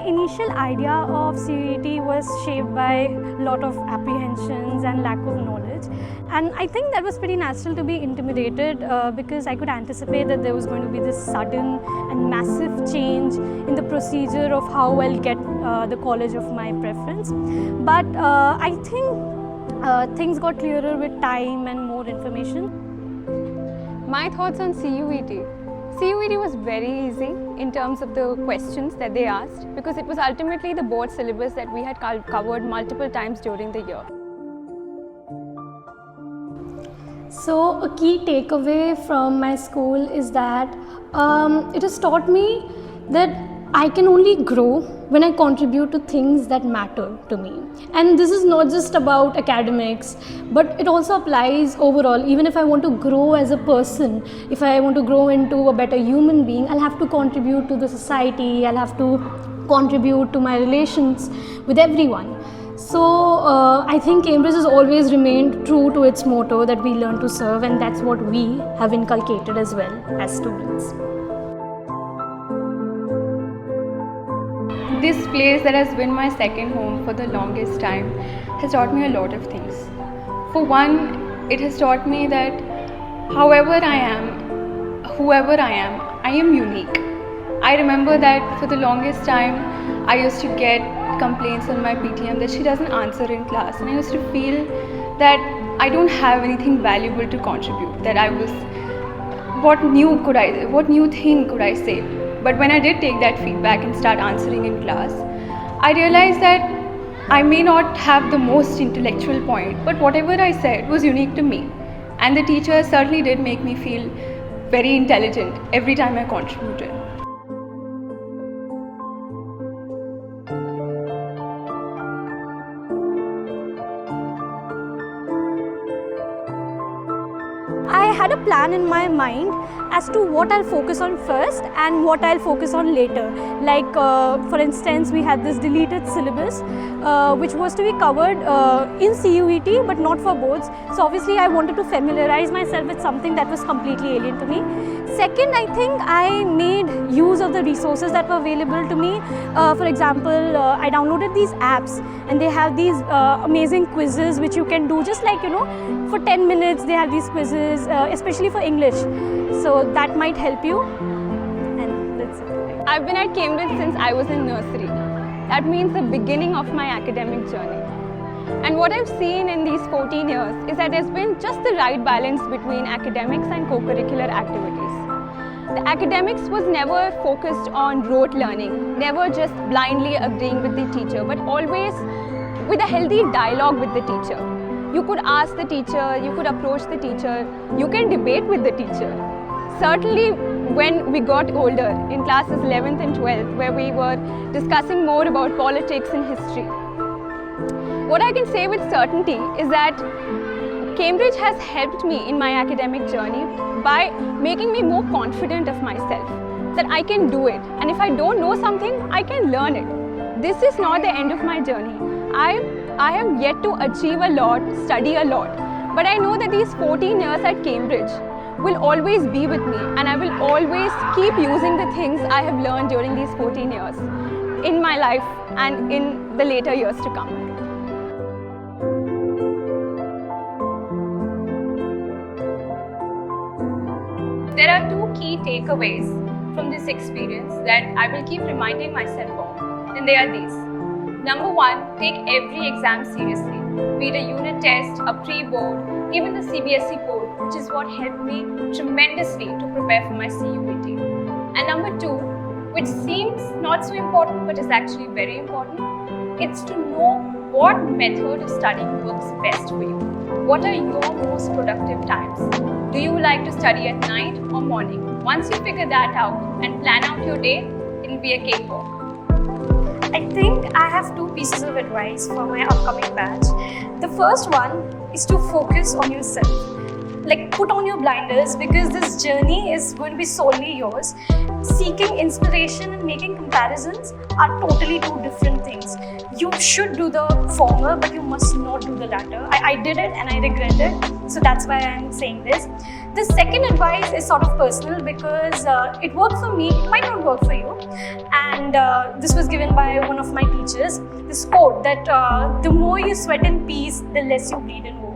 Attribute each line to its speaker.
Speaker 1: initial idea of CUET was shaped by a lot of apprehensions and lack of knowledge, and I think that was pretty natural to be intimidated because I could anticipate that there was going to be this sudden and massive change in the procedure of how I'll get the college of my preference. But I think things got clearer with time and more information.
Speaker 2: My thoughts on CUET. CUET was very easy in terms of the questions that they asked because it was ultimately the board syllabus that we had covered multiple times during the year.
Speaker 1: So a key takeaway from my school is that it has taught me that I can only grow when I contribute to things that matter to me. And this is not just about academics, but it also applies overall. Even if I want to grow as a person, if I want to grow into a better human being, I'll have to contribute to the society, I'll have to contribute to my relations with everyone. So I think Cambridge has always remained true to its motto that we learn to serve, and that's what we have inculcated as well as students.
Speaker 2: This place that has been my second home for the longest time has taught me a lot of things. For one, it has taught me that however I am, whoever I am unique. I remember that for the longest time, I used to get complaints on my PTM that she doesn't answer in class, and I used to feel that I don't have anything valuable to contribute, that I was, what new thing could I say? But when I did take that feedback and start answering in class, I realized that I may not have the most intellectual point, but whatever I said was unique to me. And the teacher certainly did make me feel very intelligent every time I contributed.
Speaker 1: I had a plan in my mind as to what I'll focus on first and what I'll focus on later. Like for instance, we had this deleted syllabus which was to be covered in CUET but not for boards. So obviously I wanted to familiarize myself with something that was completely alien to me. Second, I think I made use of the resources that were available to me. For example, I downloaded these apps and they have these amazing quizzes which you can do just like, for 10 minutes they have these quizzes, especially for English. So that might help you, and that's it.
Speaker 2: I've been at Cambridge since I was in nursery. That means the beginning of my academic journey. And what I've seen in these 14 years is that there's been just the right balance between academics and co-curricular activities. The academics was never focused on rote learning, never just blindly agreeing with the teacher, but always with a healthy dialogue with the teacher. You could ask the teacher, you could approach the teacher, you can debate with the teacher. Certainly when we got older, in classes 11th and 12th, where we were discussing more about politics and history. What I can say with certainty is that Cambridge has helped me in my academic journey by making me more confident of myself, that I can do it, and if I don't know something, I can learn it. This is not the end of my journey. I have yet to achieve a lot, study a lot, but I know that these 14 years at Cambridge will always be with me, and I will always keep using the things I have learned during these 14 years in my life and in the later years to come. There are two key takeaways from this experience that I will keep reminding myself of, and they are these. Number one, take every exam seriously, be it a unit test, a pre-board, even the CBSE board, which is what helped me tremendously to prepare for my CUET. And number two, which seems not so important but is actually very important, it's to know what method of studying works best for you. What are your most productive times? Do you like to study at night or morning? Once you figure that out and plan out your day, it'll be a cakewalk.
Speaker 1: I think I have two pieces of advice for my upcoming batch. The first one is to focus on yourself. Like, put on your blinders because this journey is going to be solely yours. Seeking inspiration and making comparisons are totally two different things. You should do the former, but you must not do the latter. I did it and I regret it, so that's why I'm saying this. The second advice is sort of personal because it worked for me, it might not work for you. And this was given by one of my teachers. This quote that the more you sweat in peace, the less you bleed in war.